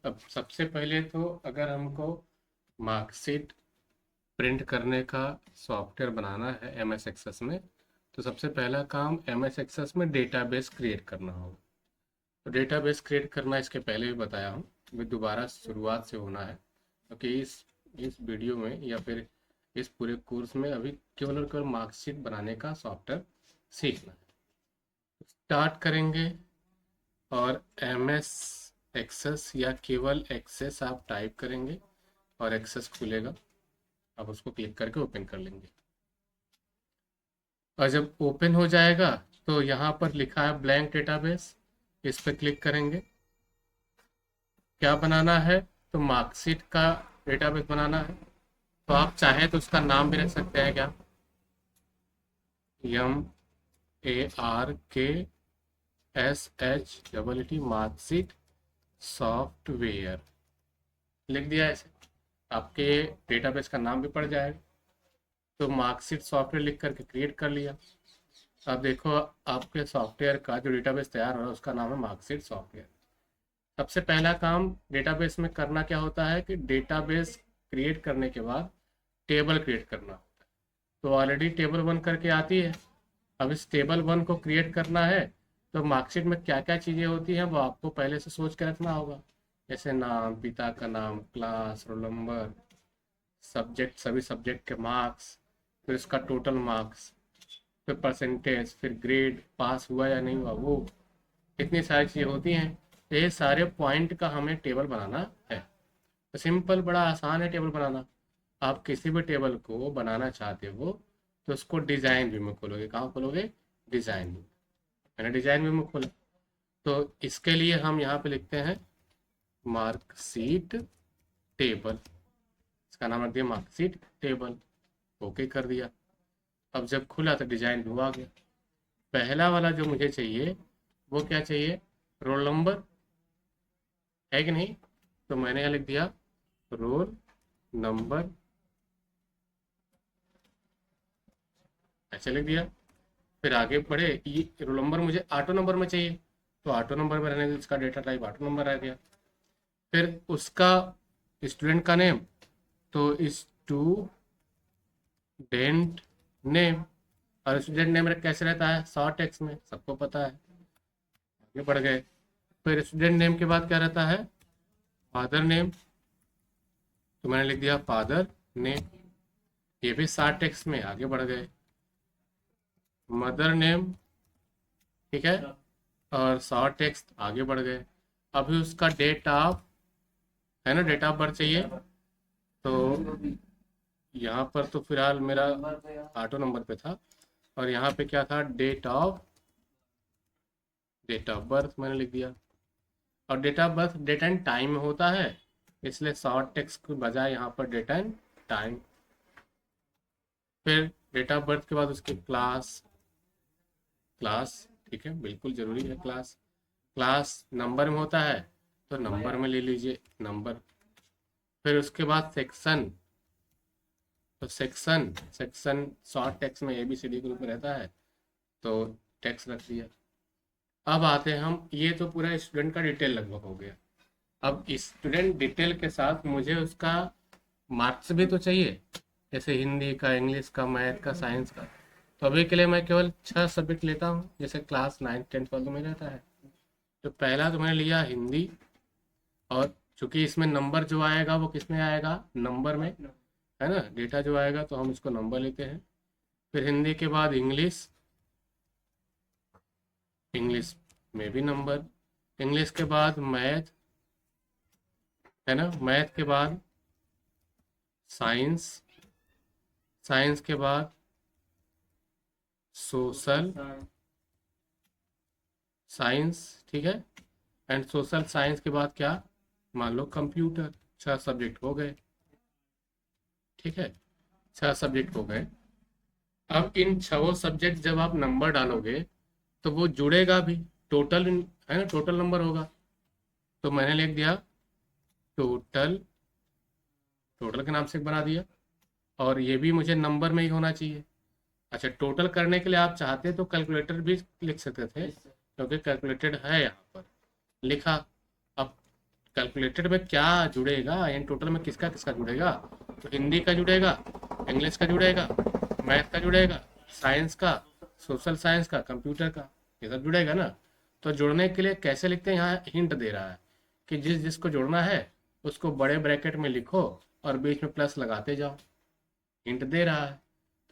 अब सबसे पहले तो अगर हमको मार्कशीट प्रिंट करने का सॉफ्टवेयर बनाना है एम एस एक्सेस में, तो सबसे पहला काम एम एस एक्सेस में डेटाबेस क्रिएट करना होगा। तो डेटाबेस क्रिएट करना इसके पहले भी बताया हूँ, तो दोबारा शुरुआत से होना है क्योंकि इस वीडियो में या फिर इस पूरे कोर्स में अभी केवल और केवल मार्कशीट बनाने का सॉफ्टवेयर सीखना है। स्टार्ट करेंगे और एम एस एक्सेस या केवल एक्सेस आप टाइप करेंगे और एक्सेस खुलेगा। आप उसको क्लिक करके ओपन कर लेंगे और जब ओपन हो जाएगा तो यहाँ पर लिखा है ब्लैंक डेटाबेस, इस पर क्लिक करेंगे। क्या बनाना है? तो मार्कशीट का डेटाबेस बनाना है। तो आप चाहे तो उसका नाम भी रख सकते हैं, क्या MARKSHEE मार्कशीट सॉफ्टवेयर लिख दिया ऐसे, आपके डेटाबेस का नाम भी पड़ जाएगा। तो मार्कशीट सॉफ्टवेयर लिख करके क्रिएट कर लिया। अब देखो आपके सॉफ्टवेयर का जो डेटाबेस तैयार हो रहा है उसका नाम है मार्कशीट सॉफ्टवेयर। सबसे पहला काम डेटाबेस में करना क्या होता है कि डेटाबेस क्रिएट करने के बाद टेबल क्रिएट करना होता है। तो ऑलरेडी टेबल 1 करके आती है। अब इस टेबल 1 को क्रिएट करना है तो मार्कशीट में क्या क्या चीज़ें होती हैं वो आपको पहले से सोच के रखना होगा, जैसे नाम, पिता का नाम, क्लास, रोल नंबर, सब्जेक्ट, सभी सब्जेक्ट के मार्क्स, फिर उसका टोटल मार्क्स, फिर परसेंटेज, फिर ग्रेड, पास हुआ या नहीं हुआ वो, इतनी सारी चीज़ें होती हैं। तो ये सारे पॉइंट का हमें टेबल बनाना है। तो सिंपल, बड़ा आसान है टेबल बनाना। आप किसी भी टेबल को बनाना चाहते हो तो उसको डिज़ाइन व्यू में खोलोगे। कहाँ खोलोगे? Design view. मैंने डिज़ाइन व्यू में खोला। तो इसके लिए हम यहाँ पे लिखते हैं मार्कशीट टेबल। इसका नाम रख दिया मार्कशीट टेबल। ओके कर दिया। अब जब खुला तो डिज़ाइन व्यू आ गया। पहला वाला जो मुझे चाहिए वो क्या चाहिए? रोल नंबर, है कि नहीं? तो मैंने यहाँ लिख दिया रोल नंबर, ऐसे लिख दिया। फिर आगे बढ़े, ये रोल नंबर मुझे ऑटो नंबर में चाहिए, तो ऑटो नंबर में रहने दे, इसका डेटा टाइप ऑटो नंबर आ गया। फिर उसका स्टूडेंट का नेम, तो स्टूडेंट नेम, और स्टूडेंट नेम कैसे रहता है? शॉर्ट टेक्स्ट में, सबको पता है। आगे बढ़ गए, फिर स्टूडेंट नेम के बाद क्या रहता है? फादर नेम, तो मैंने लिख दिया फादर नेम, ये भी शॉर्ट टेक्स्ट में। आगे बढ़ गए, मदर नेम, ठीक है, और शॉर्ट टेक्स्ट। आगे बढ़ गए, अभी उसका डेट ऑफ, है ना, डेट ऑफ बर्थ चाहिए। तो यहाँ पर तो फिलहाल मेरा ऑटो नंबर पे था, और यहाँ पे क्या था? डेट ऑफ बर्थ मैंने लिख दिया। और date of birth date and time में होता है, इसलिए शॉर्ट टेक्स्ट के बजाय यहाँ पर डेट एंड टाइम। फिर डेट ऑफ बर्थ के बाद उसकी क्लास, ठीक है, बिल्कुल ज़रूरी है क्लास। क्लास नंबर में होता है तो नंबर में ले लीजिए, नंबर। फिर उसके बाद सेक्शन, तो सेक्शन शॉर्ट टेक्स्ट में ABCD ग्रुप में रहता है, तो टेक्स्ट रख दिया। अब आते हैं हम, ये तो पूरा स्टूडेंट का डिटेल लगभग हो गया। अब स्टूडेंट डिटेल के साथ मुझे उसका मार्क्स भी तो चाहिए, जैसे हिंदी का, इंग्लिश का, मैथ का, साइंस का। तो अभी के लिए मैं केवल 6 सब्जेक्ट लेता हूँ, जैसे क्लास 9th 10th वालों में रहता है। तो पहला तो मैंने लिया हिंदी, और चूंकि इसमें नंबर जो आएगा वो किस में आएगा? नंबर में, है ना, डेटा जो आएगा तो हम इसको नंबर लेते हैं। फिर हिंदी के बाद इंग्लिश, इंग्लिश में भी नंबर। इंग्लिश के बाद मैथ, है ना, मैथ के बाद साइंस, साइंस के बाद सोशल साइंस, ठीक है, एंड सोशल साइंस के बाद क्या? मान लो कंप्यूटर। 6 सब्जेक्ट हो गए, ठीक है, 6 सब्जेक्ट हो गए। अब इन 6 सब्जेक्ट जब आप नंबर डालोगे तो वो जुड़ेगा भी, टोटल, है ना, टोटल नंबर होगा। तो मैंने लिख दिया टोटल, टोटल के नाम से बना दिया, और ये भी मुझे नंबर में ही होना चाहिए। अच्छा, टोटल करने के लिए आप चाहते तो कैलकुलेटर भी लिख सकते थे, क्योंकि कैलकुलेटेड है यहाँ पर लिखा। अब कैलकुलेटेड में क्या जुड़ेगा, इन टोटल में किसका किसका जुड़ेगा, तो हिंदी का जुड़ेगा, इंग्लिश का जुड़ेगा, मैथ का जुड़ेगा, साइंस का, सोशल साइंस का, कंप्यूटर का, ये सब जुड़ेगा ना। तो जुड़ने के लिए कैसे लिखते हैं, यहाँ हिंट दे रहा है कि जिस जिसको जोड़ना है उसको बड़े ब्रैकेट में लिखो और बीच में प्लस लगाते जाओ, हिंट दे रहा है।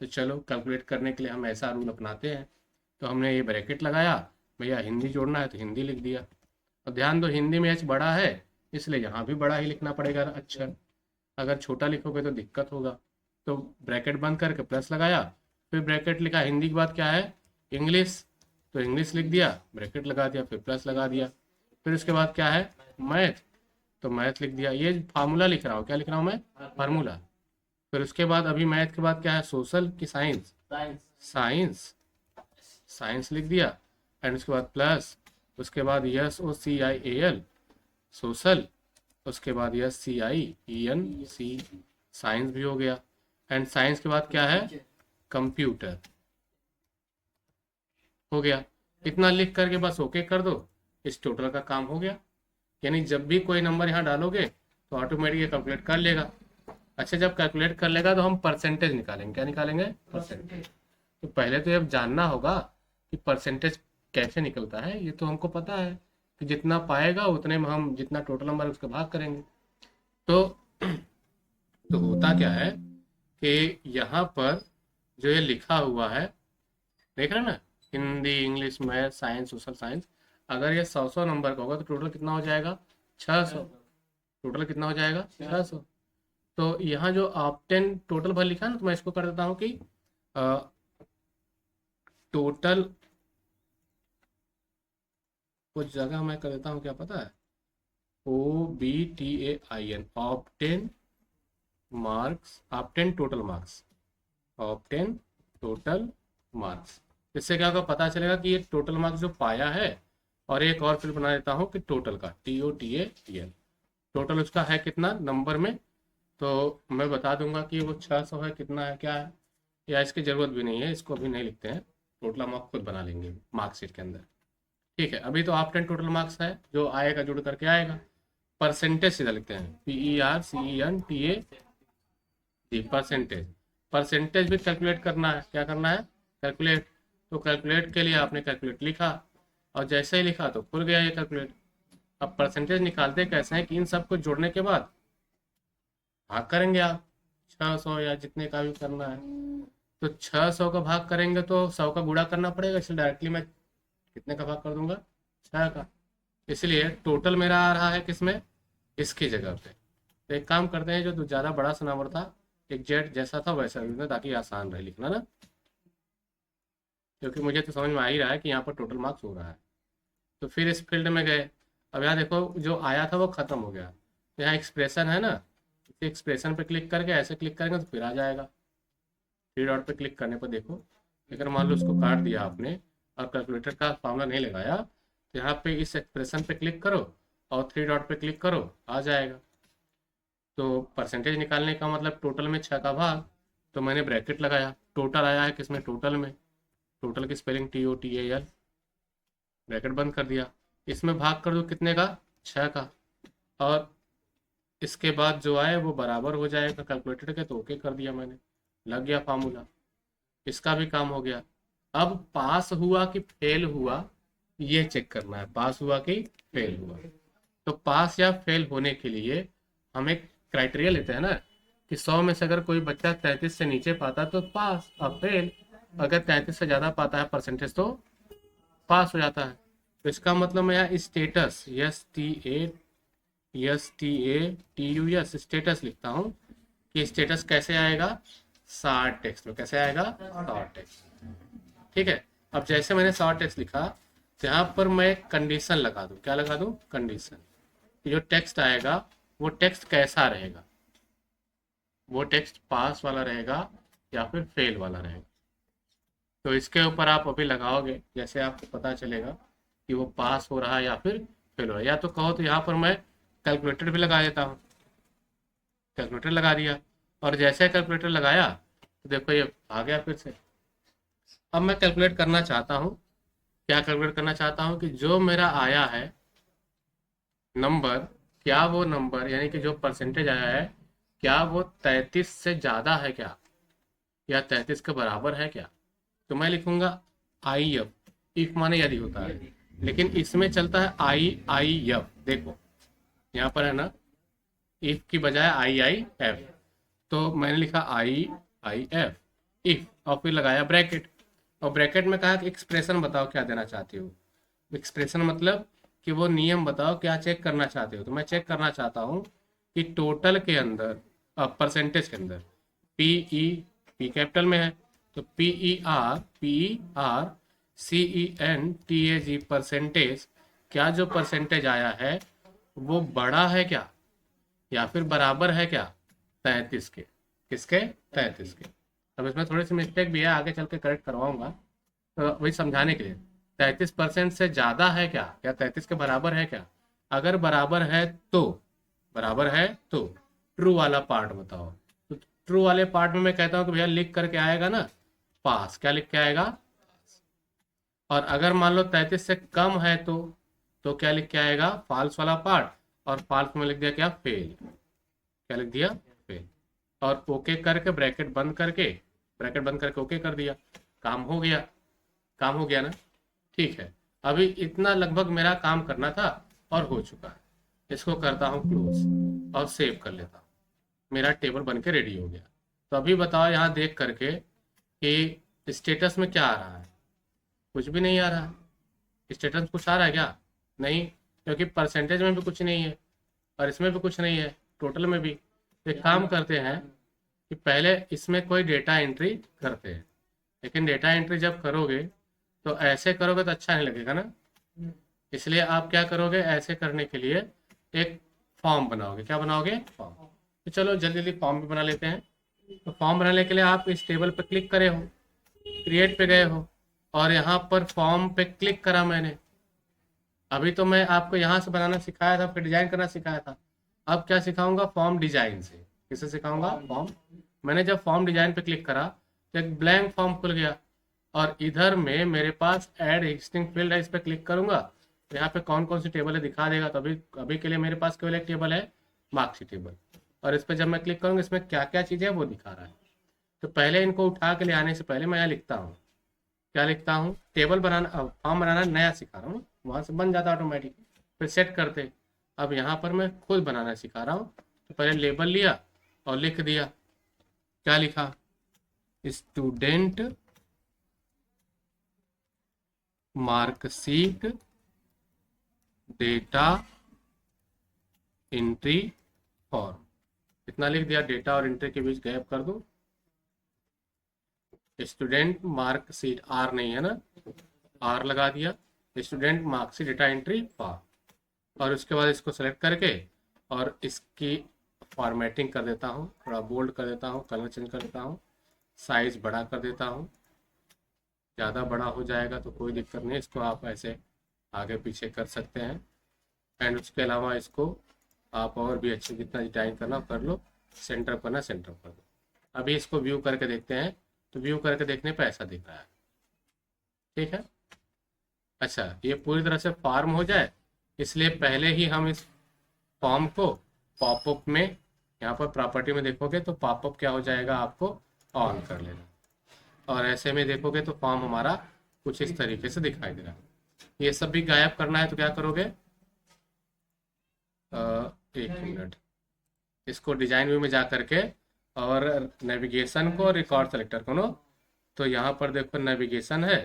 तो चलो कैलकुलेट करने के लिए हम ऐसा रूल अपनाते हैं। तो हमने ये ब्रैकेट लगाया, भैया हिंदी जोड़ना है तो हिंदी लिख दिया। और ध्यान दो हिंदी में एच बड़ा है इसलिए यहाँ भी बड़ा ही लिखना पड़ेगा अक्षर, अगर छोटा लिखोगे तो दिक्कत होगा। तो ब्रैकेट बंद करके प्लस लगाया, फिर ब्रैकेट लिखा, हिंदी के बाद क्या है, इंग्लिश, तो इंग्लिश लिख दिया, ब्रैकेट लगा दिया, फिर प्लस लगा दिया। फिर उसके बाद क्या है, मैथ, तो मैथ लिख दिया। ये फार्मूला लिख रहा हूँ, क्या लिख रहा हूँ मैं, फार्मूला। फिर उसके बाद अभी मैथ के बाद क्या है, सोशल की साइंस, साइंस, साइंस लिख दिया, एंड उसके बाद प्लस, उसके बाद SOCIAL, सोशल, उसके बाद SCIENC, साइंस भी हो गया। एंड साइंस के बाद क्या है, कंप्यूटर, हो गया। इतना लिख करके बस ओके कर दो, इस टोटल का काम हो गया। यानी जब भी कोई नंबर यहाँ डालोगे तो ऑटोमेटिक कैलकुलेट कर लेगा। अच्छा, जब कैलकुलेट कर लेगा तो हम परसेंटेज निकालेंगे, क्या निकालेंगे, परसेंटेज। तो पहले तो ये जानना होगा कि परसेंटेज कैसे निकलता है, ये तो हमको पता है कि जितना पाएगा उतने में हम जितना टोटल नंबर है उसका भाग करेंगे। तो तो होता क्या है कि यहाँ पर जो ये लिखा हुआ है, देख रहे हैं ना, Hindi, English, math, science, social science, अगर ये 100 नंबर का होगा तो टोटल कितना हो जाएगा, 600। टोटल कितना हो जाएगा, 600। तो यहाँ जो ऑप्टेन टोटल भर लिखा है ना, तो मैं इसको कर देता हूँ कि टोटल, कुछ जगह मैं कर देता हूँ, क्या पता है, OBTAIN, obtain marks, obtain total marks, obtain total marks. इससे क्या होगा, पता चलेगा कि ये टोटल मार्क्स जो पाया है। और एक और फिर बना देता हूँ कि टोटल का, TOTAL, टोटल उसका है कितना नंबर में, तो मैं बता दूंगा कि वो 600 है, कितना है, क्या है, या इसकी ज़रूरत भी नहीं है, इसको अभी नहीं लिखते हैं, टोटल हम आप खुद बना लेंगे मार्कशीट के अंदर। ठीक है, अभी तो ऑप्टेन टोटल मार्क्स है, जो आएगा जुड़ करके आएगा। परसेंटेज सीधा लिखते हैं, PERCENTAG, परसेंटेज। परसेंटेज भी कैलकुलेट करना है, क्या करना है, कैलकुलेट। तो कैलकुलेट के लिए आपने कैलकुलेट लिखा, और जैसे ही लिखा तो खुल गया ये कैलकुलेट। अब परसेंटेज निकालते कैसे हैं कि इन सबको जोड़ने के बाद भाग करेंगे आप, 600 या जितने का भी करना है। तो 600 का भाग करेंगे तो 100 का गुणा करना पड़ेगा, इसलिए डायरेक्टली मैं कितने का भाग कर दूंगा, 6 का। इसलिए टोटल मेरा आ रहा है किसमें, इसकी जगह पे। तो एक काम करते हैं, जो ज़्यादा बड़ा सा नंबर था, एग्जैक्ट जैसा था वैसा लिखना, ताकि आसान रहे लिखना ना, क्योंकि मुझे तो समझ में आ ही रहा है कि यहाँ पर टोटल मार्क्स हो रहा है। तो फिर इस फील्ड में गए, अब यहाँ देखो जो आया था वो ख़त्म हो गया। तो यहाँ एक्सप्रेशन है ना, एक्सप्रेशन पे क्लिक करके ऐसे क्लिक करेंगे तो फिर आ जाएगा। थ्री डॉट पे क्लिक करने पर देखो, अगर मान लो उसको काट दिया आपने और कैलकुलेटर का फॉर्मूला नहीं लगाया, तो यहाँ पे इस एक्सप्रेशन पे क्लिक करो और थ्री डॉट पे क्लिक करो, आ जाएगा। तो परसेंटेज निकालने का मतलब टोटल में 6 का भाग, तो मैंने ब्रैकेट लगाया, टोटल आया है किसमें, टोटल में, टोटल की स्पेलिंग TOTAL, ब्रैकेट बंद कर दिया, इसमें भाग कर दो कितने का, 6 का, और इसके बाद जो आए वो बराबर हो जाएगा कैलकुलेटर के, तो ओके कर दिया मैंने, लग गया फार्मूला, इसका भी काम हो गया। अब पास हुआ कि फेल हुआ ये चेक करना है, पास हुआ कि फेल हुआ। तो पास या फेल होने के लिए हम एक क्राइटेरिया लेते हैं ना, कि 100 में से अगर कोई बच्चा 33 से नीचे पाता तो पास, और फेल अगर 33 से ज़्यादा पाता है परसेंटेज तो पास हो जाता है। तो इसका मतलब मैं यहाँ स्टेटस, STATUS, स्टेटस लिखता हूँ कि स्टेटस कैसे आएगा, शॉर्ट टेक्स्ट में, कैसे आएगा, शॉर्ट टेक्स्ट। ठीक है, अब जैसे मैंने शॉर्ट टेक्स्ट लिखा, तो यहाँ पर मैं कंडीशन लगा दूँ, क्या लगा दूँ, कंडीशन। जो टेक्स्ट आएगा वो टेक्स्ट कैसा रहेगा, वो टेक्स्ट पास वाला रहेगा या फिर फेल वाला रहेगा। तो इसके ऊपर आप अभी लगाओगे, जैसे आपको पता चलेगा कि वो पास हो रहा है या फिर फेल हो रहा है। या तो कहो तो यहाँ पर मैं कैलकुलेटर भी लगा देता हूँ, कैलकुलेटर लगा दिया, और जैसे कैलकुलेटर लगाया तो देखो ये आ गया फिर से। अब मैं कैलकुलेट करना चाहता हूँ, क्या कैलकुलेट करना चाहता हूँ कि जो मेरा आया है नंबर क्या वो नंबर यानी कि जो परसेंटेज आया है क्या वो 33 से ज़्यादा है क्या, या 33 के बराबर है क्या। तो मैं लिखूंगा आई एफ, इफ माने यदि होता है, लेकिन इसमें चलता है आई आई एफ। देखो यहाँ पर है ना, इफ की बजाय आई आई एफ, तो मैंने लिखा आई आई एफ इफ, और फिर लगाया ब्रैकेट, और ब्रैकेट में कहा कि एक्सप्रेशन बताओ क्या देना चाहती हो। एक्सप्रेशन मतलब कि वो नियम बताओ क्या चेक करना चाहते हो। तो मैं चेक करना चाहता हूँ कि टोटल के अंदर, परसेंटेज के अंदर पी ई, पी कैपिटल में है तो P E R C E N T A G percentage, क्या जो परसेंटेज आया है वो बड़ा है क्या या फिर बराबर है क्या 33 के। किसके? 33 के। अब इसमें थोड़ी सी मिस्टेक भी है, आगे चल के करेक्ट करवाऊंगा, तो वही समझाने के लिए। 33% से ज़्यादा है क्या, या 33 के बराबर है क्या। अगर बराबर है तो, बराबर है तो ट्रू वाला पार्ट बताओ। तो ट्रू वाले पार्ट में मैं कहता हूँ कि भैया लिख करके आएगा ना पास, क्या लिख के आएगा। और अगर मान लो 33 से कम है तो क्या लिख के आएगा फॉल्स वाला पार्ट, और फॉल्स में लिख दिया क्या फेल, क्या लिख दिया फेल। और ओके करके ब्रैकेट बंद करके ओके कर दिया, काम हो गया, काम हो गया ना। ठीक है, अभी इतना लगभग मेरा काम करना था और हो चुका है। इसको करता हूँ क्लोज और सेव कर लेता हूँ, मेरा टेबल बन के रेडी हो गया। तो अभी बताओ यहाँ देख करके कि स्टेटस में क्या आ रहा है, कुछ भी नहीं आ रहा है। स्टेटस कुछ आ रहा है क्या, नहीं, क्योंकि परसेंटेज में भी कुछ नहीं है और इसमें भी कुछ नहीं है, टोटल में भी। तो एक काम करते हैं कि पहले इसमें कोई डेटा एंट्री करते हैं, लेकिन डेटा एंट्री जब करोगे तो ऐसे करोगे तो अच्छा नहीं लगेगा ना। इसलिए आप क्या करोगे, ऐसे करने के लिए एक फॉर्म बनाओगे। क्या बनाओगे? फॉर्म। तो चलो जल्दी जल्दी फॉर्म भी बना लेते हैं। तो फॉर्म बनाने के लिए आप इस टेबल पर क्लिक करे हो, क्रिएट पे गए हो, और यहाँ पर फॉर्म पे क्लिक करा मैंने। अभी तो मैं आपको यहाँ से बनाना सिखाया था, फिर डिजाइन करना सिखाया था। अब क्या सिखाऊंगा, फॉर्म डिजाइन से। किसे सिखाऊंगा? फॉर्म। मैंने जब फॉर्म डिजाइन पे क्लिक करा तो एक ब्लैंक फॉर्म खुल गया, और इधर में मेरे पास ऐड एग्जिस्टिंग फील्ड है, इस पर क्लिक करूंगा तो यहाँ पे कौन कौन सी टेबल है दिखा देगा। तो अभी अभी के लिए मेरे पास केवल एक टेबल है, मार्क्सिट टेबल, और इस पर जब मैं क्लिक करूंगा इसमें क्या क्या चीज़ें है वो दिखा रहा है। तो पहले इनको उठा के ले आने से पहले मैं यहाँ लिखता हूँ, क्या लिखता हूँ, टेबल बनाना, फॉर्म बनाना नया सिखा रहा हूँ, वहाँ से बन जाता ऑटोमेटिक, फिर सेट करते। अब यहाँ पर मैं खुद बनाना सिखा रहा हूँ। तो पहले लेबल लिया और लिख दिया, क्या लिखा, student marksheet data entry form, इतना लिख दिया। डेटा और एंट्री के बीच गैप कर दो। स्टूडेंट मार्कशीट, आर नहीं है ना, आर लगा दिया। Student marksheet data entry form, और उसके बाद इसको सेलेक्ट करके और इसकी फॉर्मेटिंग कर देता हूँ, थोड़ा बोल्ड कर देता हूँ, कलर चेंज कर देता हूँ, साइज बड़ा कर देता हूँ। ज़्यादा बड़ा हो जाएगा तो कोई दिक्कत नहीं, इसको आप ऐसे आगे पीछे कर सकते हैं। एंड उसके अलावा इसको आप और भी अच्छे जितना डिजाइन करना कर लो, सेंटर करना सेंटर कर दो। अभी इसको व्यू करके देखते हैं, तो व्यू करके देखने पर ऐसा दिख रहा है। ठीक है, अच्छा, ये पूरी तरह से फॉर्म हो जाए इसलिए पहले ही हम इस फॉर्म को पॉपअप में, यहाँ पर प्रॉपर्टी में देखोगे तो पॉपअप क्या हो जाएगा, आपको ऑन कर लेना, और ऐसे में देखोगे तो फॉर्म हमारा कुछ इस तरीके से दिखाई दे रहा है। ये सब भी गायब करना है तो क्या करोगे, एक मिनट, इसको डिजाइन व्यू में जा करके और नेविगेशन को रिकॉर्ड सेलेक्टर करो। तो यहाँ पर देखो नेविगेशन है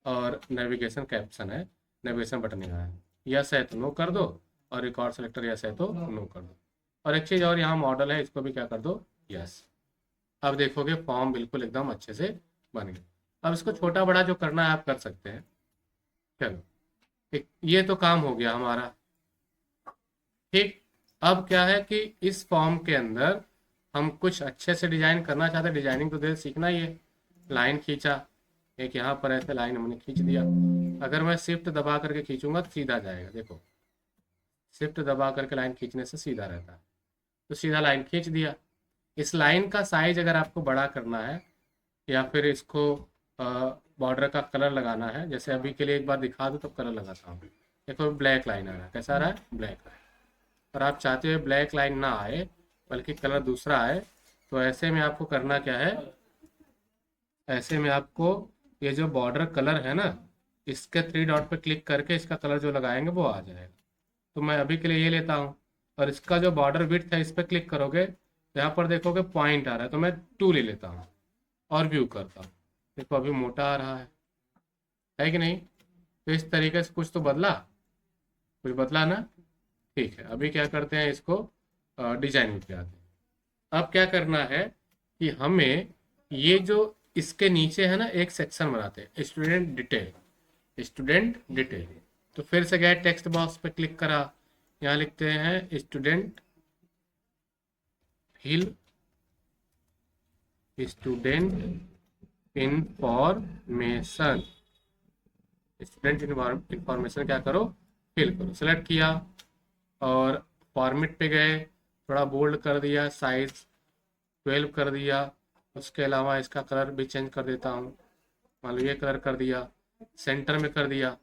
और नेविगेशन कैप्शन है, नेविगेशन बटन यहाँ है, यस है तो नो कर दो, और रिकॉर्ड सेलेक्टर यस है तो नो कर दो। और एक चीज़ और, यहाँ मॉडल है, इसको भी क्या कर दो, यस। अब देखोगे फॉर्म बिल्कुल एकदम अच्छे से बन गया। अब इसको छोटा बड़ा जो करना है आप कर सकते हैं। चलो, ये तो काम हो गया हमारा। ठीक, अब क्या है कि इस फॉर्म के अंदर हम कुछ अच्छे से डिजाइन करना चाहते हैं। डिजाइनिंग तो देर सीखना ही है। लाइन खींचा, एक यहाँ पर ऐसे लाइन हमने खींच दिया। अगर मैं शिफ्ट दबा करके खींचूंगा तो सीधा जाएगा, देखो शिफ्ट दबा करके लाइन खींचने से सीधा रहता है। तो सीधा लाइन खींच दिया। इस लाइन का साइज अगर आपको बड़ा करना है या फिर इसको बॉर्डर का कलर लगाना है, जैसे अभी के लिए एक बार दिखा दो तो कलर लगाता हूँ। देखो ब्लैक लाइन आ रहा है, कैसा आ रहा है, ब्लैक। और आप चाहते हो ब्लैक लाइन ना आए बल्कि कलर दूसरा आए, तो ऐसे में आपको करना क्या है, ऐसे में आपको ये जो बॉर्डर कलर है ना, इसके 3 डॉट पे क्लिक करके इसका कलर जो लगाएंगे वो आ जाएगा। तो मैं अभी के लिए ये लेता हूँ, और इसका जो बॉर्डर विड्थ है इस पर क्लिक करोगे, यहाँ पर देखोगे पॉइंट आ रहा है, तो मैं 2 ले लेता हूँ और व्यू करता हूँ। देखो अभी मोटा आ रहा है कि नहीं? तो इस तरीके से कुछ तो बदला, कुछ बदला ना। ठीक है, अभी क्या करते हैं, इसको डिजाइन में पे आते हैं। अब क्या करना है कि हमें ये जो इसके नीचे है ना एक सेक्शन बनाते हैं, स्टूडेंट डिटेल, स्टूडेंट डिटेल। तो फिर से गए टेक्स्ट बॉक्स पे क्लिक करा, यहाँ लिखते हैं student fill, student information, student information क्या करो, फिल करो। सेलेक्ट किया और फॉर्मेट पे गए, थोड़ा बोल्ड कर दिया, साइज 12 कर दिया। उसके अलावा इसका कलर भी चेंज कर देता हूँ, मान लो ये कलर कर दिया, सेंटर में कर दिया।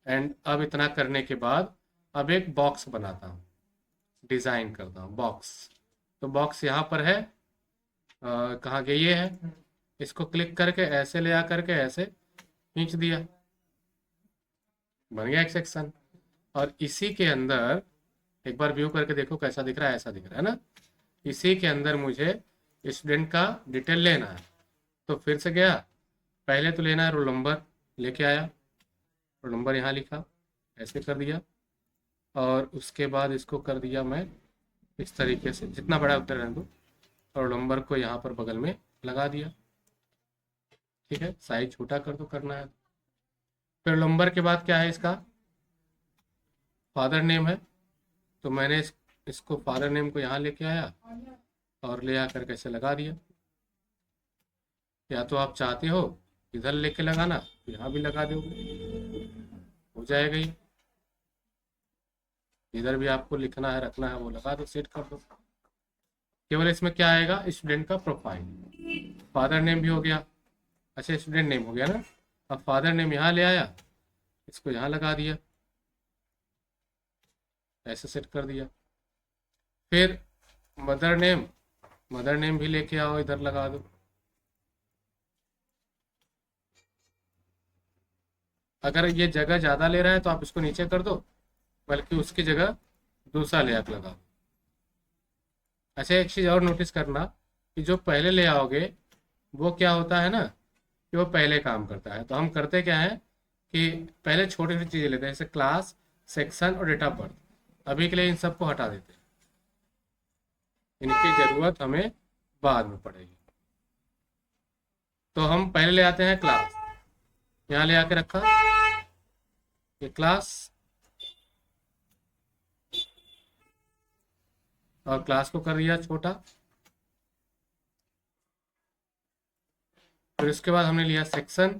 एंड अब इतना करने के बाद अब एक बॉक्स बनाता हूँ, डिज़ाइन करता हूँ बॉक्स। तो बॉक्स यहाँ पर है, कहाँ गई ये है, इसको क्लिक करके ऐसे ले आ करके ऐसे खींच दिया, बन गया एक सेक्शन। और इसी के अंदर एक बार व्यू करके देखो कैसा दिख रहा है, ऐसा दिख रहा है ना। इसी के अंदर मुझे स्टूडेंट का डिटेल लेना है, तो फिर से गया, पहले तो लेना है रोल नंबर, लेके आया, रोल नंबर यहाँ लिखा, ऐसे कर दिया। और उसके बाद इसको कर दिया मैं इस तरीके से, जितना बड़ा उतना रहने दो, और नंबर को यहाँ पर बगल में लगा दिया। ठीक है, साइज छोटा कर दो करना है। फिर नंबर के बाद क्या है, इसका फादर नेम है, तो मैंने इसको फादर नेम को यहाँ लेके आया और ले आकर कैसे लगा दिया। या तो आप चाहते हो इधर लेके लगाना, तो यहाँ भी लगा दो, हो जाएगा ही। इधर भी आपको लिखना है रखना है वो लगा दो, सेट कर दो। केवल इसमें क्या आएगा, स्टूडेंट का प्रोफाइल, फादर नेम भी हो गया, अच्छा स्टूडेंट नेम हो गया ना। अब फादर नेम यहाँ ले आया, इसको यहाँ लगा दिया, ऐसे सेट कर दिया। फिर मदर नेम भी लेके आओ, इधर लगा दो। अगर ये जगह ज़्यादा ले रहा है तो आप इसको नीचे कर दो, बल्कि उसकी जगह दूसरा लेआउट लगाओ। अच्छा एक चीज़ और नोटिस करना कि जो पहले ले आओगे वो क्या होता है ना, कि वो पहले काम करता है। तो हम करते क्या है कि पहले छोटी छोटी चीज़ें लेते हैं, जैसे क्लास, सेक्शन और डेट ऑफ बर्थ। अभी के लिए इन सबको हटा देते हैं, इनकी ज़रूरत हमें बाद में पड़ेगी। तो हम पहले ले आते हैं क्लास, यहाँ ले आके रखा ये क्लास, और क्लास को कर दिया छोटा। फिर उसके बाद हमने लिया सेक्शन,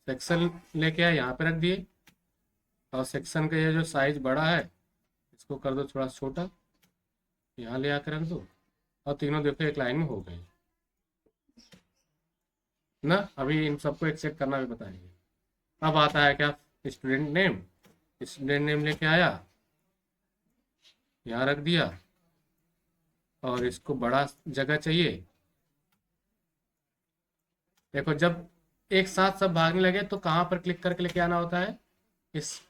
सेक्शन लेके आए यहाँ पे रख दिए, और सेक्शन का ये जो साइज बड़ा है इसको कर दो थोड़ा छोटा, यहाँ ले आकर रख दो, और तीनों देखो एक लाइन में हो गई ना। अभी इन सबको एक चेक करना भी बताएंगे। अब आता है क्या, स्टूडेंट नेम, स्टूडेंट नेम लेके आया, यहाँ रख दिया, और इसको बड़ा जगह चाहिए। देखो जब एक साथ सब भागने लगे तो कहाँ पर क्लिक करके लेके आना होता है, इस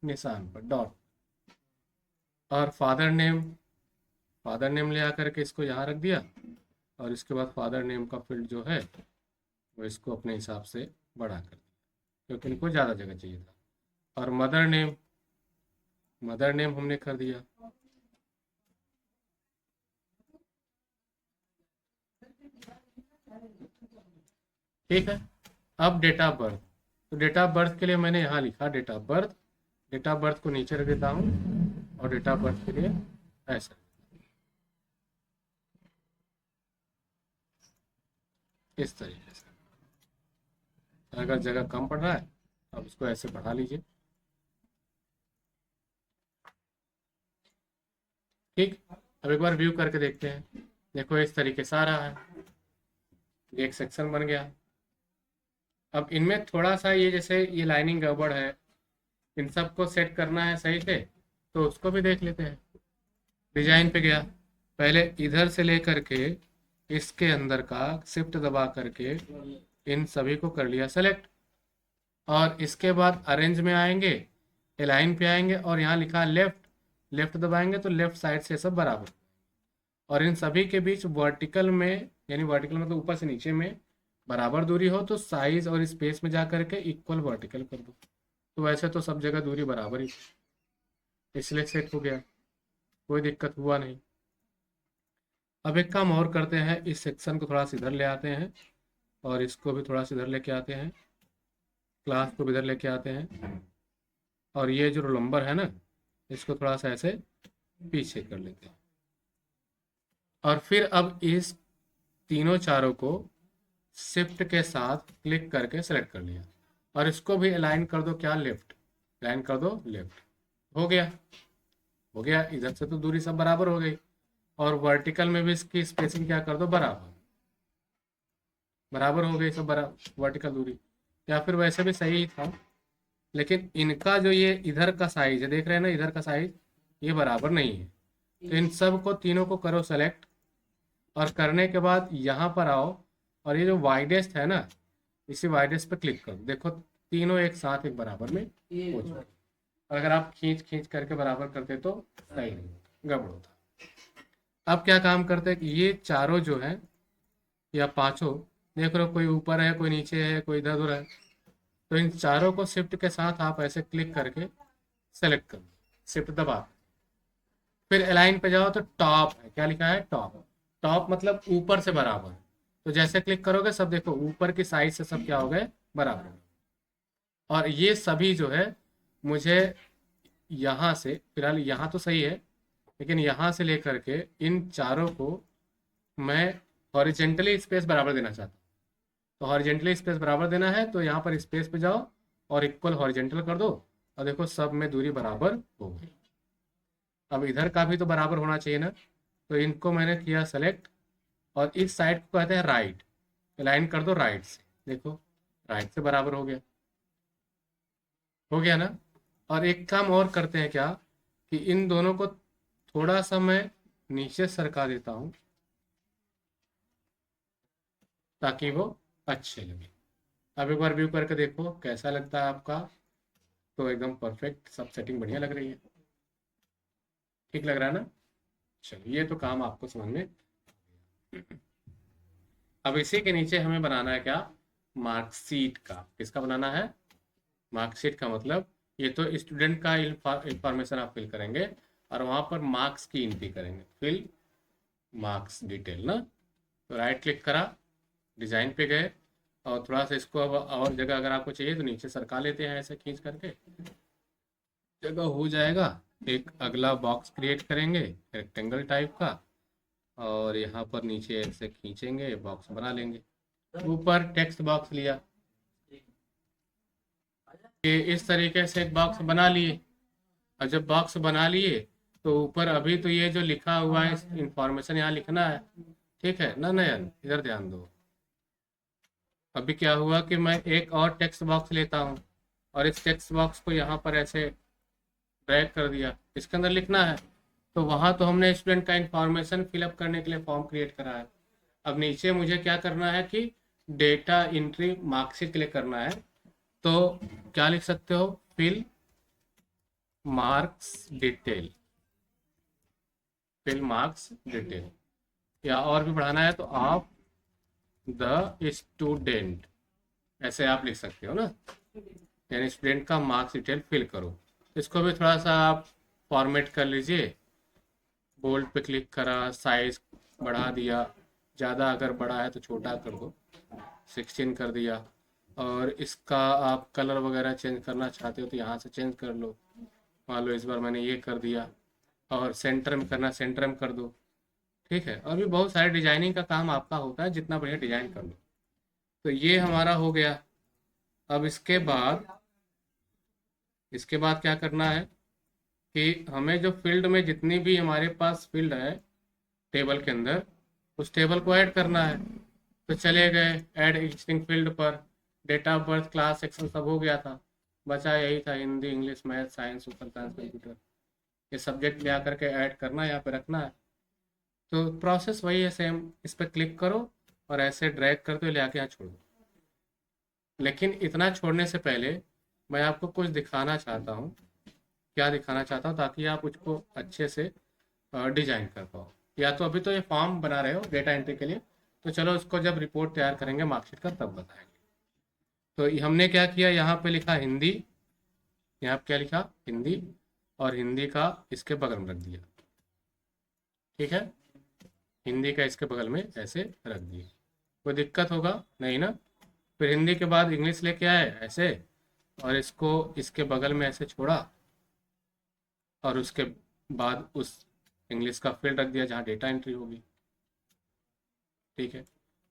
निशान पर डॉट। और फादर नेम ले आकर के इसको यहाँ रख दिया, और इसके बाद फादर नेम का फील्ड जो है वो इसको अपने हिसाब से बड़ा कर दिया, क्योंकि इनको ज़्यादा जगह चाहिए था। और मदर नेम हमने कर दिया। ठीक है, अब डेट ऑफ बर्थ, तो डेट ऑफ बर्थ के लिए मैंने यहाँ लिखा date of birth, date of birth को नीचे रख देता हूँ, और डेट ऑफ बर्थ के लिए ऐसा, इस तरीके से। अगर जगह कम पड़ रहा है अब इसको ऐसे बढ़ा लीजिए। ठीक, अब एक बार व्यू करके देखते हैं। देखो इस तरीके से आ रहा है, एक सेक्शन बन गया। अब इनमें थोड़ा सा ये जैसे ये लाइनिंग गड़बड़ है, इन सबको सेट करना है सही से, तो उसको भी देख लेते हैं। डिजाइन पे गया, पहले इधर से लेकर के इसके अंदर का शिफ्ट दबा करके इन सभी को कर लिया सेलेक्ट, और इसके बाद अरेंज में आएंगे, अलाइन पे आएंगे और यहाँ लिखा लेफ्ट, लेफ्ट दबाएंगे तो लेफ्ट साइड से सब बराबर, और इन सभी के बीच वर्टिकल में, यानी वर्टिकल मतलब ऊपर से नीचे में बराबर दूरी हो तो साइज और स्पेस में जा करके इक्वल वर्टिकल कर दो। तो वैसे तो सब जगह दूरी बराबर ही, इसलिए सेट हो गया, कोई दिक्कत हुआ नहीं। अब एक काम और करते हैं, इस सेक्शन को थोड़ा सा इधर ले आते हैं और इसको भी थोड़ा सा इधर लेके आते हैं, क्लास को भी इधर लेके आते हैं, और ये जो रोल नंबर है ना इसको थोड़ा सा ऐसे पीछे कर लेते हैं। और फिर अब इस तीनों चारों को शिफ्ट के साथ क्लिक करके सेलेक्ट कर लिया, और इसको भी अलाइन कर दो, क्या लेफ्ट, अलाइन कर दो लेफ्ट। हो गया, हो गया, इधर से तो दूरी सब बराबर हो गई, और वर्टिकल में भी इसकी स्पेसिंग क्या कर दो, बराबर, बराबर हो गई सब बराबर वर्टिकल दूरी, या फिर वैसे भी सही ही था। लेकिन इनका जो ये इधर का साइज है, देख रहे हैं ना, इधर का साइज ये बराबर नहीं है, तो इन सब को तीनों को करो सेलेक्ट, और करने के बाद यहाँ पर आओ और ये जो वाइडेस्ट है ना, इसी वाइडेस्ट पे क्लिक करो, देखो तीनों एक साथ एक बराबर में हो चुके। और अगर आप खींच खींच करके बराबर करते तो सही नहीं, गड़बड़ होता। अब क्या काम करते हैं कि ये चारों जो है या पांचों, देख रहे हो कोई ऊपर है, कोई नीचे है, कोई इधर उधर है, तो इन चारों को शिफ्ट के साथ आप ऐसे क्लिक करके सेलेक्ट करो, शिफ्ट दबा, फिर अलाइन पे जाओ तो टॉप है, क्या लिखा है, टॉप, टॉप मतलब ऊपर से बराबर, तो जैसे क्लिक करोगे सब देखो ऊपर की साइड से सब क्या हो गए, बराबर। और ये सभी जो है मुझे यहाँ से, फिलहाल यहाँ तो सही है, लेकिन यहाँ से लेकर के इन चारों को मैं हॉरिजेंटली स्पेस बराबर देना चाहता हूँ। तो हॉरिजेंटली स्पेस बराबर देना है तो यहाँ पर स्पेस पे जाओ और इक्वल हॉरिजेंटल कर दो, और देखो सब में दूरी बराबर हो गई। अब इधर का भी तो बराबर होना चाहिए ना, तो इनको मैंने किया सेलेक्ट, और इस साइड को कहते हैं राइट, अलाइन कर दो राइट से, देखो राइट से बराबर हो गया, हो गया ना। और एक काम और करते हैं क्या, कि इन दोनों को थोड़ा सा मैं नीचे सरका देता हूं ताकि वो अच्छे लगे। अब एक बार व्यू करके देखो कैसा लगता है आपका, तो एकदम परफेक्ट, सब सेटिंग बढ़िया लग रही है, ठीक लग रहा है ना। चलो ये तो काम आपको समझ में। अब इसी के नीचे हमें बनाना है क्या, मार्कशीट का। किसका बनाना है, मार्कशीट का, मतलब ये तो स्टूडेंट का इंफॉर्मेशन आप फिल करेंगे और वहां पर मार्क्स की एंट्री करेंगे, फिल मार्क्स डिटेल ना। तो राइट क्लिक करा, डिजाइन पे गए, और थोड़ा सा इसको अब और जगह अगर आपको चाहिए तो नीचे सरका लेते हैं ऐसे खींच करके, जगह हो जाएगा। एक अगला बॉक्स क्रिएट करेंगे रेक्टेंगल टाइप का, और यहाँ पर नीचे ऐसे खींचेंगे, बॉक्स बना लेंगे। ऊपर टेक्स्ट बॉक्स लिया, कि इस तरीके से एक बॉक्स बना लिए, और जब बॉक्स बना लिए तो ऊपर अभी तो ये जो लिखा हुआ है इंफॉर्मेशन यहाँ लिखना है, ठीक है ना नयन, इधर ध्यान दो। अभी क्या हुआ कि मैं एक और टेक्स्ट बॉक्स लेता हूँ और इस टेक्स्ट बॉक्स को यहाँ पर ऐसे ड्रैग कर दिया, इसके अंदर लिखना है, तो वहाँ तो हमने स्टूडेंट का इंफॉर्मेशन फिलअप करने के लिए फॉर्म क्रिएट करा है। अब नीचे मुझे क्या करना है कि डेटा एंट्री मार्कशीट क्लिक करना है, तो क्या लिख सकते हो, fill marks detail, fill marks detail, या और भी बढ़ाना है तो आप द स्टूडेंट, ऐसे आप लिख सकते हो ना, यानी स्टूडेंट का मार्क्स डिटेल फिल करो। इसको भी थोड़ा सा आप फॉर्मेट कर लीजिए, बोल्ड पे क्लिक करा, साइज बढ़ा दिया, ज़्यादा अगर बड़ा है तो छोटा कर दो, 16 कर दिया, और इसका आप कलर वगैरह चेंज करना चाहते हो तो यहाँ से चेंज कर लो, मान लो इस बार मैंने ये कर दिया, और सेंटर में करना सेंटर में कर दो, ठीक है। और भी बहुत सारे डिजाइनिंग का काम आपका होता है, जितना बढ़िया डिजाइन कर लो। तो ये हमारा हो गया। अब इसके बाद क्या करना है कि हमें जो फील्ड में जितनी भी हमारे पास फील्ड है टेबल के अंदर, उस टेबल को ऐड करना है। तो चले गए ऐड एग्जिस्टिंग फील्ड पर, date of birth, class, section सब हो गया था। बचा यही था, Hindi, English, math, science, social science, computer, ये सब्जेक्ट ले आकर के ऐड करना है यहाँ पे रखना है। तो प्रोसेस वही है सेम, इस पर क्लिक करो और ऐसे ड्रैग करते हुए ले आके यहाँ छोड़ दो। लेकिन इतना छोड़ने से पहले मैं आपको कुछ दिखाना चाहता हूँ। क्या दिखाना चाहता हूँ, ताकि आप उसको अच्छे से डिजाइन कर पाओ। या तो अभी तो ये फॉर्म बना रहे हो डेटा एंट्री के लिए, तो चलो उसको जब रिपोर्ट तैयार करेंगे मार्कशीट का तब बताएंगे। तो हमने क्या किया, यहाँ पे लिखा हिंदी, यहाँ पे क्या लिखा, हिंदी, और हिंदी का इसके बगल में रख दिया। ठीक है, हिंदी का इसके बगल में ऐसे रख दिया। कोई दिक्कत होगा नहीं ना। फिर हिंदी के बाद इंग्लिश लेके आए ऐसे, और इसको इसके बगल में ऐसे छोड़ा, और उसके बाद उस इंग्लिश का फील्ड रख दिया जहाँ डेटा एंट्री होगी। ठीक है,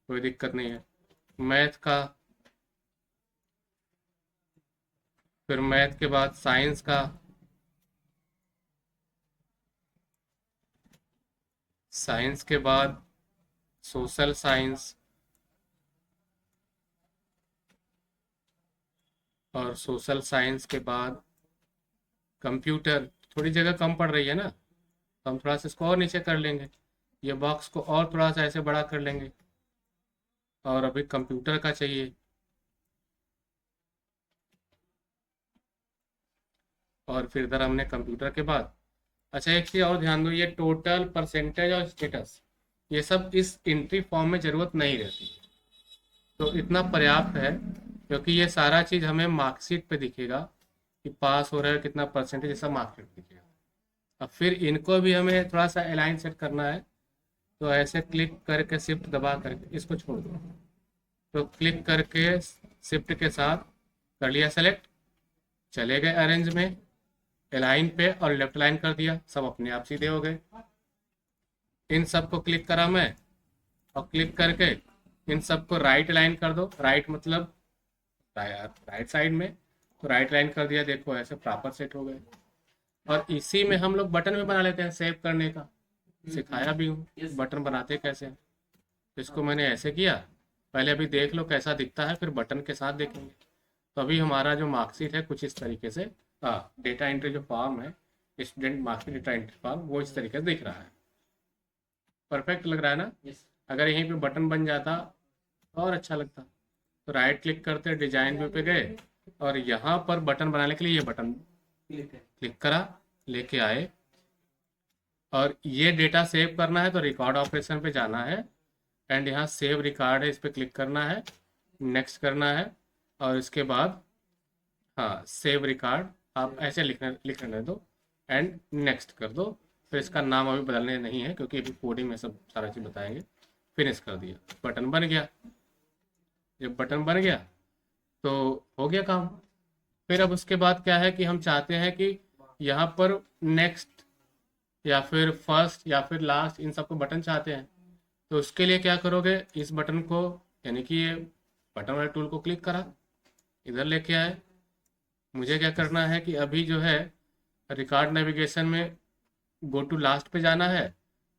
कोई दिक्कत नहीं है। मैथ का, फिर मैथ के बाद साइंस का, साइंस के बाद सोशल साइंस, और सोशल साइंस के बाद कंप्यूटर। थोड़ी जगह कम पड़ रही है ना, तो हम थोड़ा सा इसको और नीचे कर लेंगे, ये बॉक्स को और थोड़ा सा ऐसे बड़ा कर लेंगे, और अभी कंप्यूटर का चाहिए। और फिर इधर हमने कंप्यूटर के बाद, अच्छा एक चीज़ और ध्यान दो, ये टोटल, परसेंटेज और स्टेटस, ये सब इस एंट्री फॉर्म में ज़रूरत नहीं रहती, तो इतना पर्याप्त है, क्योंकि ये सारा चीज़ हमें मार्कशीट पे दिखेगा कि पास हो रहा है कितना परसेंटेज, ये सब मार्कशीट पे दिखेगा। अब फिर इनको भी हमें थोड़ा सा अलाइन सेट करना है, तो ऐसे क्लिक करके शिफ्ट दबा करके इसको छोड़ दो। तो क्लिक करके शिफ्ट के साथ कर लिया सेलेक्ट, चले गए अरेंज में, अलाइन पे, और लेफ्ट लाइन कर दिया, सब अपने आप सीधे हो गए। इन सब को क्लिक करा मैं, और क्लिक करके इन सबको राइट लाइन कर दो, राइट मतलब राइट साइड में, तो राइट लाइन कर दिया, देखो ऐसे प्रॉपर सेट हो गए। और इसी में हम लोग बटन भी बना लेते हैं सेव करने का, सिखाया भी हूँ बटन बनाते कैसे हैं। तो इसको मैंने ऐसे किया, पहले अभी देख लो कैसा दिखता है, फिर बटन के साथ देखेंगे। तो अभी हमारा जो मार्कशीट है कुछ इस तरीके से, डेटा एंट्री जो फॉर्म है, student marksheet data entry form, वो इस तरीके से दिख रहा है। परफेक्ट लग रहा है ना। अगर यहीं पे बटन बन जाता तो और अच्छा लगता। तो राइट क्लिक करते डिजाइन व्यू पे गए, और यहाँ पर बटन बनाने के लिए ये बटन क्लिक करा, लेके आए, और ये डेटा सेव करना है तो रिकॉर्ड ऑपरेशन पे जाना है, एंड यहाँ सेव रिकॉर्ड है, इस पर क्लिक करना है, नेक्स्ट करना है, और इसके बाद हाँ सेव रिकॉर्ड आप ऐसे लिखने दो, एंड नेक्स्ट कर दो। फिर इसका नाम अभी बदलने नहीं है, क्योंकि अभी कोडिंग में सब सारा चीज़ बताएंगे। फिनिश कर दिया, बटन बन गया। जब बटन बन गया तो हो गया काम। फिर अब उसके बाद क्या है कि हम चाहते हैं कि यहाँ पर नेक्स्ट या फिर फर्स्ट या फिर लास्ट, इन सबको बटन चाहते हैं। तो उसके लिए क्या करोगे, इस बटन को, यानी कि ये बटन वाले टूल को क्लिक करा, इधर लेके आए। मुझे क्या करना है कि अभी जो है रिकॉर्ड नेविगेशन में गो टू लास्ट पे जाना है,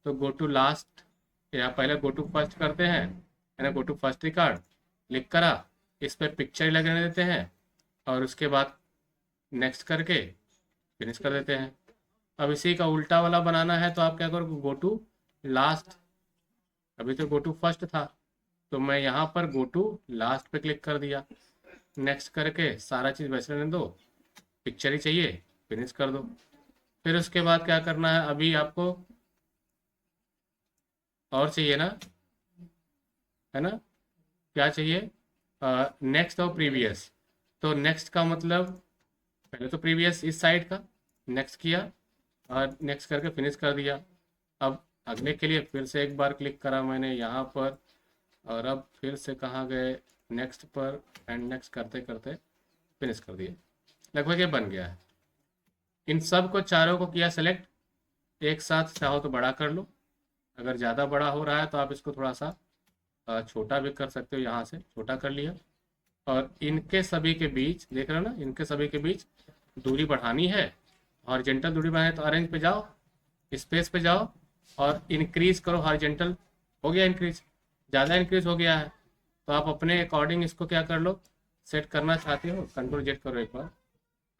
तो गो टू लास्ट, या पहले गो टू फर्स्ट करते हैं, है ना, go to first record click करा, इस पर पिक्चर लगने देते हैं, और उसके बाद नेक्स्ट करके फिनिश कर देते हैं। अब इसी का उल्टा वाला बनाना है, तो आप क्या करोगे, गो टू लास्ट, अभी तो गो टू फर्स्ट था, तो मैं यहाँ पर गो टू लास्ट पे क्लिक कर दिया, नेक्स्ट करके सारा चीज़ वैसे रहने दो, पिक्चर ही चाहिए, फिनिश कर दो। फिर उसके बाद क्या करना है, अभी आपको और चाहिए ना, है ना, क्या चाहिए, नेक्स्ट और प्रीवियस। तो नेक्स्ट का मतलब, पहले तो प्रीवियस इस साइड का नेक्स्ट किया, और नेक्स्ट करके फिनिश कर दिया। अब अगले के लिए फिर से एक बार क्लिक करा मैंने यहाँ पर, और अब फिर से कहाँ गए, नेक्स्ट पर, एंड नेक्स्ट करते करते फिनिश कर दिया। लगभग ये बन गया है। इन सब को चारों को किया सेलेक्ट, एक साथ चाहो तो बड़ा कर लो, अगर ज़्यादा बड़ा हो रहा है तो आप इसको थोड़ा सा छोटा भी कर सकते हो, यहाँ से छोटा कर लिया। और इनके सभी के बीच देख रहे हो ना, इनके सभी के बीच दूरी बढ़ानी है, हॉरिजेंटल दूरी बढ़ानी है, तो अरेंज पे जाओ, स्पेस पे जाओ, और इंक्रीज करो हॉरिजेंटल। हो गया इंक्रीज, ज़्यादा इंक्रीज हो गया है, तो आप अपने अकॉर्डिंग इसको क्या कर लो, सेट करना चाहते हो, कंट्रोल जेड करो एक बार,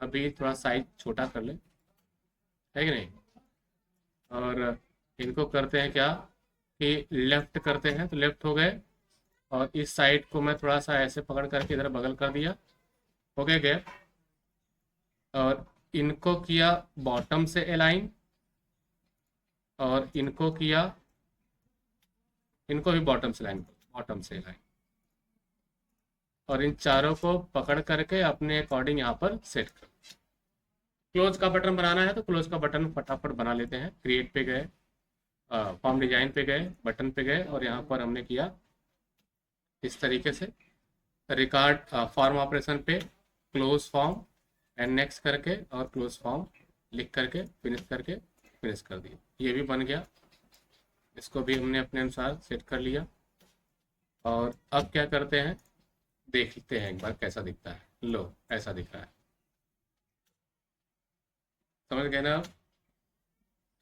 अभी थोड़ा साइज छोटा कर ले, है कि नहीं। और इनको करते हैं क्या कि लेफ्ट करते हैं, तो लेफ्ट हो गए। और इस साइड को मैं थोड़ा सा ऐसे पकड़ करके इधर बगल कर दिया, हो गया गैप। और इनको किया बॉटम से अलाइन, और इनको किया, इनको भी बॉटम से लाइन, बॉटम से लाइन। और इन चारों को पकड़ करके अपने अकॉर्डिंग यहाँ पर सेट कर। क्लोज का बटन बनाना है तो क्लोज का बटन फटाफट बना लेते हैं। क्रिएट पे गए, फॉर्म डिजाइन पे गए, बटन पे गए, और यहाँ पर हमने किया इस तरीके से रिकॉर्ड फॉर्म ऑपरेशन पे क्लोज फॉर्म एंड नेक्स्ट करके और क्लोज फॉर्म लिख करके फिनिश कर दिया। ये भी बन गया, इसको भी हमने अपने अनुसार सेट कर लिया। और अब क्या करते हैं, देखते हैं एक बार कैसा दिखता है। लो ऐसा दिख रहा है, समझ गए ना आप?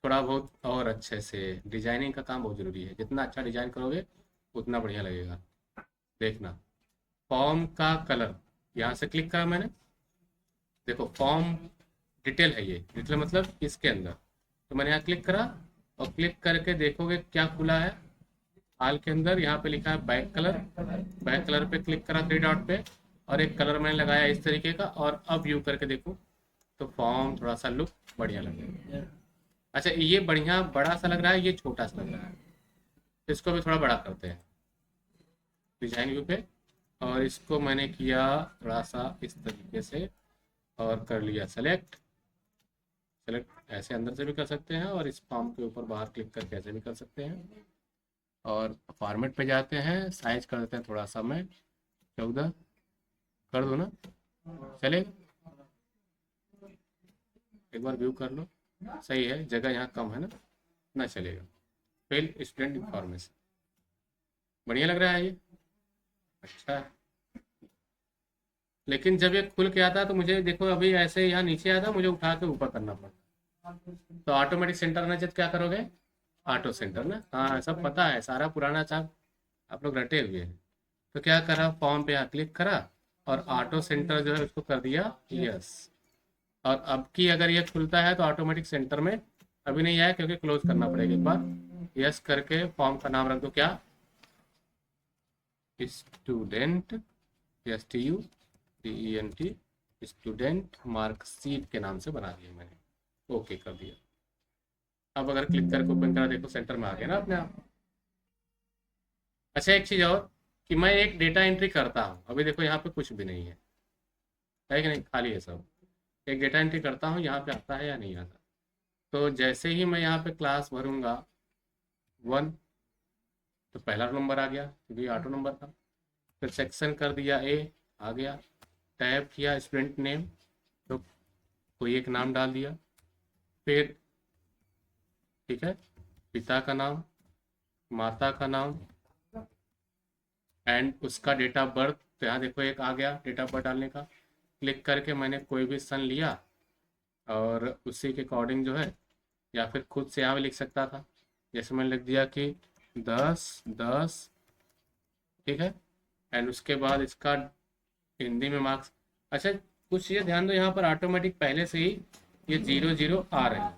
थोड़ा बहुत और अच्छे से डिजाइनिंग का काम बहुत ज़रूरी है, जितना अच्छा डिजाइन करोगे उतना बढ़िया लगेगा। देखना फॉर्म का कलर, यहाँ से क्लिक करा मैंने, देखो फॉर्म डिटेल है, ये डिटेल मतलब इसके अंदर। तो मैंने यहाँ क्लिक करा और क्लिक करके देखोगे क्या खुला है हाल के अंदर। यहाँ पे लिखा है बैक कलर, बैक कलर पे क्लिक करा 3 डॉट पे, और एक कलर मैंने लगाया इस तरीके का। और अब व्यू करके देखो तो फॉर्म थोड़ा सा लुक बढ़िया लगेगा। अच्छा ये बढ़िया बड़ा सा लग रहा है, ये छोटा सा लग रहा है, इसको भी थोड़ा बड़ा करते हैं डिजाइन व्यू पे। और इसको मैंने किया थोड़ा सा इस तरीके से और कर लिया सेलेक्ट। सेलेक्ट ऐसे अंदर से भी कर सकते हैं, और इस फॉर्म के ऊपर बाहर क्लिक करके ऐसे भी कर सकते हैं। और फॉर्मेट पे जाते हैं, साइज कर देते हैं थोड़ा सा, मैं 14 कर दूँ ना, चलेगा। एक बार व्यू कर लो, सही है, जगह यहाँ कम है ना चलेगा। फिल स्टूडेंट इंफॉर्मेशन, बढ़िया लग रहा है ये, अच्छा है। लेकिन जब ये खुल के आता है तो मुझे देखो अभी ऐसे यहाँ नीचे आता, मुझे उठा के ऊपर करना पड़ता। तो ऑटोमेटिक सेंटर ना, जब क्या करोगे ऑटो सेंटर ना, हाँ सब पता है, सारा पुराना चाप आप लोग रटे हुए हैं। तो क्या करा, फॉर्म पे यहाँ क्लिक करा और ऑटो सेंटर जो है उसको कर दिया यस। और अब की अगर ये खुलता है तो ऑटोमेटिक सेंटर में अभी नहीं आया, क्योंकि क्लोज करना पड़ेगा एक बार। यस करके फॉर्म का नाम रख दो क्या, स्टूडेंट, STUDENT, स्टूडेंट मार्कशीट के नाम से बना दिया मैंने, ओके कर दिया। अब अगर क्लिक करके ओपन करा देखो सेंटर में आ गया ना अपने आप। अच्छा एक चीज़ और कि मैं एक डेटा एंट्री करता हूँ, अभी देखो यहाँ पे कुछ भी नहीं है कि नहीं, खाली है सब। एक डेटा एंट्री करता हूँ, यहाँ पे आता है या नहीं आता। तो जैसे ही मैं यहाँ पे क्लास भरूंगा 1, तो पहला नंबर आ गया क्योंकि ऑटो नंबर था। फिर सेक्शन कर दिया ए, आ गया। टैब किया स्टूडेंट नेम, तो कोई एक नाम डाल दिया। फिर ठीक है, पिता का नाम, माता का नाम एंड उसका डेट ऑफ बर्थ। तो यहाँ देखो एक आ गया डेट ऑफ बर्थ डालने का। क्लिक करके मैंने कोई भी सन लिया और उसी के अकॉर्डिंग जो है, या फिर खुद से यहाँ भी लिख सकता था, जैसे मैंने लिख दिया कि 10/10, ठीक है। एंड उसके बाद इसका हिंदी में मार्क्स। अच्छा कुछ चीज़ें ध्यान दो, यहाँ पर ऑटोमेटिक पहले से ही ये 0 0 आ रहे हैं,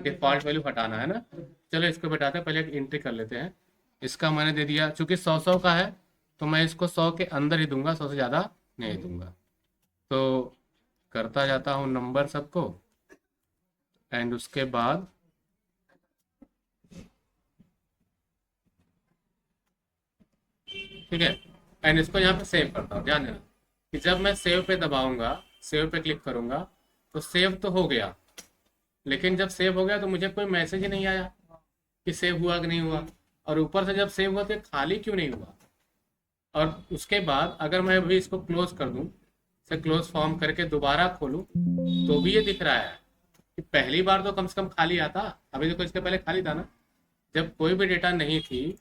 डिफॉल्ट वैल्यू हटाना है ना। चलो इसको बैठाते हैं, पहले एक एंट्री कर लेते हैं। इसका मैंने दे दिया, चूंकि 100 का है तो मैं इसको 100 के अंदर ही दूंगा, 100 से ज़्यादा नहीं दूंगा। तो करता जाता हूँ नंबर सबको, एंड उसके बाद ठीक है, एंड इसको यहाँ पे सेव करता हूँ। ध्यान देना कि जब मैं सेव पे दबाऊंगा, सेव पे क्लिक करूंगा तो सेव तो हो गया, लेकिन जब सेव हो गया तो मुझे कोई मैसेज ही नहीं आया कि सेव हुआ कि नहीं हुआ। और ऊपर से जब सेव हुआ तो खाली क्यों नहीं हुआ। और उसके बाद अगर मैं अभी इसको क्लोज कर दूं, से क्लोज फॉर्म करके दोबारा खोलूं, तो भी ये दिख रहा है कि पहली बार तो कम से कम खाली आता। अभी देखो इसके पहले खाली था ना, जब कोई भी डेटा नहीं थी।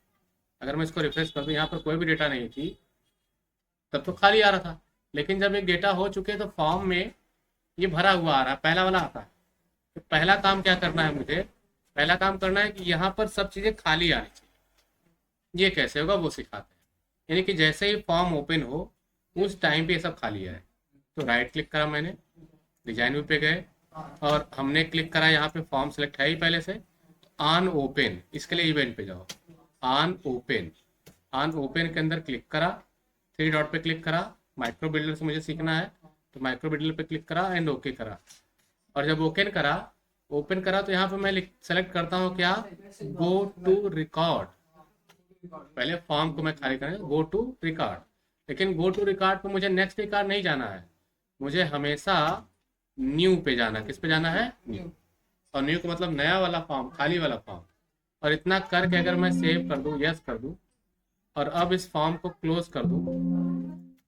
अगर मैं इसको रिफ्रेश कर दूं, यहाँ पर कोई भी डेटा नहीं थी, तब तो खाली आ रहा था। लेकिन जब एक डेटा हो चुके तो फॉर्म में ये भरा हुआ आ रहा है, पहला वाला आता है। तो पहला काम क्या करना है मुझे, पहला काम करना है कि यहाँ पर सब चीज़ें खाली आनी चाहिए। ये कैसे होगा वो सिखाते हैं। यानी कि जैसे ही फॉर्म ओपन हो उस टाइम पे ये सब खाली आए। तो राइट क्लिक करा मैंने, डिजाइन व्यू पे गए और हमने क्लिक करा, यहाँ पे फॉर्म सेलेक्ट है ही पहले से, ऑन ओपन, इसके लिए इवेंट पे जाओ, ऑन ओपन, ऑन ओपन के अंदर क्लिक करा, थ्री डॉट पे क्लिक करा, माइक्रो बिल्डर से मुझे सीखना है तो माइक्रो बिल्डर पे क्लिक करा एंड ओके करा। और जब ओपन करा तो यहाँ पे मैं सेलेक्ट करता हूँ क्या, गो टू रिकॉर्ड, पहले फॉर्म को मैं खाली करें, गो टू रिकॉर्ड, लेकिन गो टू रिकॉर्ड पे मुझे नेक्स्ट रिकॉर्ड नहीं जाना है, मुझे हमेशा न्यू पे जाना, किस पे जाना है, न्यू। और न्यू का मतलब नया वाला फॉर्म, खाली वाला फॉर्म। और इतना करके अगर मैं सेव कर दूं, यस कर दूं, और अब इस फॉर्म को क्लोज कर दूं,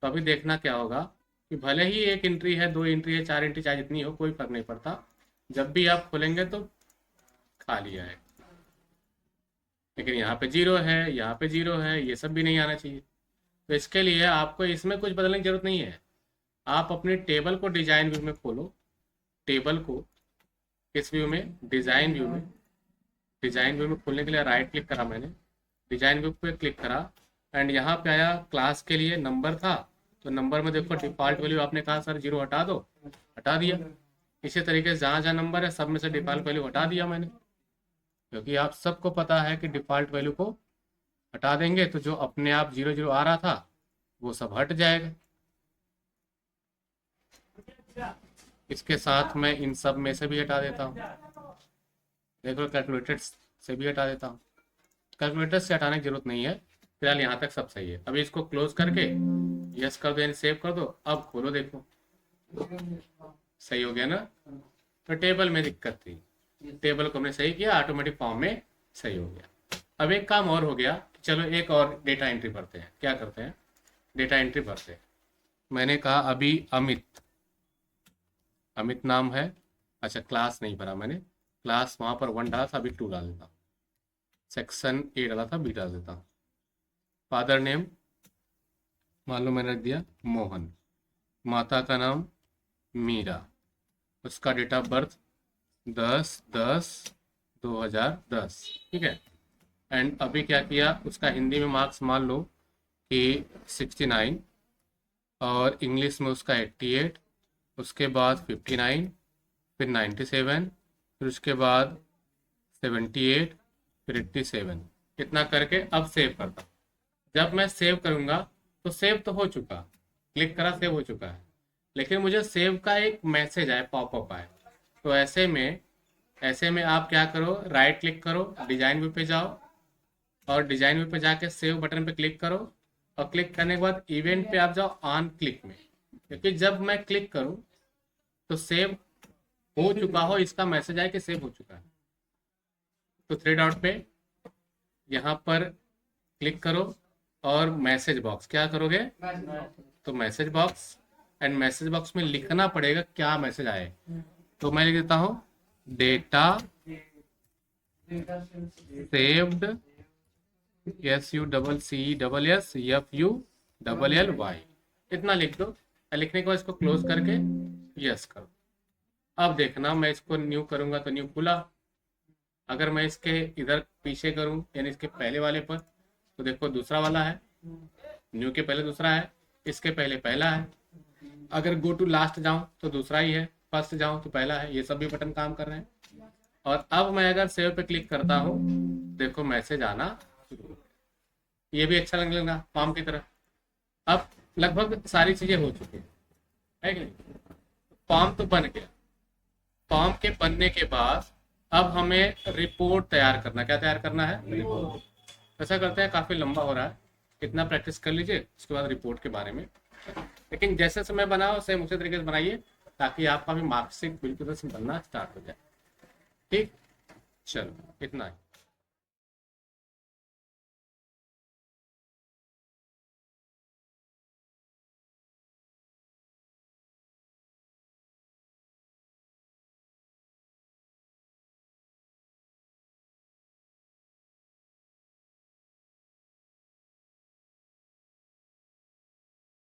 तो अभी देखना क्या होगा कि भले ही एक एंट्री है, दो एंट्री है, चार एंट्री, चाहे जितनी हो कोई फर्क नहीं पड़ता, जब भी आप खोलेंगे तो खाली आएगा। लेकिन यहाँ पे जीरो है, यहाँ पे जीरो है, ये सब भी नहीं आना चाहिए। तो इसके लिए आपको इसमें कुछ बदलने की जरूरत नहीं है, आप अपने टेबल को डिजाइन व्यू में खोलो, टेबल को किस व्यू में, डिजाइन व्यू में, डिजाइन व्यू में खोलने के लिए राइट क्लिक करा मैंने, डिजाइन व्यू पे क्लिक करा एंड यहाँ पे आया, क्लास के लिए नंबर था तो नंबर में देखो डिफॉल्ट वैल्यू आपने कहा सर जीरो हटा दो, हटा दिया। इसी तरीके से जहाँ जहाँ नंबर है सब में से डिफॉल्ट वैल्यू हटा दिया मैंने, क्योंकि आप सबको पता है कि डिफॉल्ट वैल्यू को हटा देंगे तो जो अपने आप 0 0 आ रहा था वो सब हट जाएगा। इसके साथ मैं इन सब में से भी हटा देता हूँ, देख लो कैलकुलेटर से भी हटा देता हूँ, कैलकुलेटर से हटाने की जरूरत नहीं है, फिलहाल यहाँ तक सब सही है। अभी इसको क्लोज करके यस कर दो यानी सेव कर दो, अब खोलो देखो सही हो गया ना। तो टेबल में दिक्कत थी, टेबल को हमने सही किया, ऑटोमेटिक फॉर्म में सही हो गया। अब एक काम और हो गया, चलो एक और डेटा एंट्री भरते हैं। क्या करते हैं, डेटा एंट्री भरते हैं। मैंने कहा अभी अमित नाम है, अच्छा क्लास नहीं भरा मैंने, क्लास वहाँ पर 1 डाला था, अभी 2 डाल देता हूँ, सेक्शन A डाला था, B डाल देता हूँ। फादर नेम मान लो मैंने रख दिया मोहन, माता का नाम मीरा, उसका डेट ऑफ बर्थ 10/10/2010, ठीक है। एंड अभी क्या किया, उसका हिंदी में मार्क्स मान लो कि 69 और इंग्लिश में उसका 88, उसके बाद 59, फिर 97, फिर उसके बाद 78, फिर 87, इतना करके अब सेव करता हूँ। जब मैं सेव करूँगा तो सेव तो हो चुका, क्लिक करा सेव हो चुका है, लेकिन मुझे सेव का एक मैसेज आए, पॉपअप आए। तो ऐसे में आप क्या करो, राइट क्लिक करो, डिजाइन व्यू पे जाओ और डिजाइन व्यू पे जाके सेव बटन पे क्लिक करो और क्लिक करने के बाद इवेंट पे आप जाओ ऑन क्लिक में, क्योंकि जब मैं क्लिक करूं तो सेव हो चुका हो इसका मैसेज आए कि सेव हो चुका है। तो थ्री डॉट पे यहाँ पर क्लिक करो और मैसेज बॉक्स, क्या करोगे, तो message box, and message box में लिखना पड़ेगा क्या मैसेज आए। तो मैं लिख देता हूँ डेटा सेव्ड SUCCESSFULLY, इतना लिख दो। लिखने के बाद इसको क्लोज करके यस करो। अब देखना मैं इसको न्यू करूंगा तो न्यू खुला, अगर मैं इसके इधर पीछे करूं यानी इसके पहले वाले पर तो देखो दूसरा वाला है, न्यू के पहले दूसरा है, इसके पहले पहला है। अगर गो टू लास्ट जाऊं तो दूसरा ही है, फर्स्ट जाऊं तो पहला है, ये सब भी बटन काम कर रहे हैं। और अब मैं अगर सेव पे क्लिक करता हूं, देखो मैसेज आना शुरू हो गया, ये भी अच्छा लगने लगा फॉर्म की तरह। अब लगभग सारी चीजें हो चुकी है कि नहीं, फॉर्म तो बन गया। फॉर्म के बनने के बाद अब हमें रिपोर्ट तैयार करना, क्या तैयार करना है, रिपोर्ट। ऐसा करते हैं, काफी लंबा हो रहा है, इतना प्रैक्टिस कर लीजिए, उसके बाद रिपोर्ट के बारे में। लेकिन जैसे समय बनाओ सेम उसी तरीके से बनाइए ताकि आपका भी मार्कशीट बिल्कुल से बनना स्टार्ट हो जाए। ठीक, चलो इतना ही।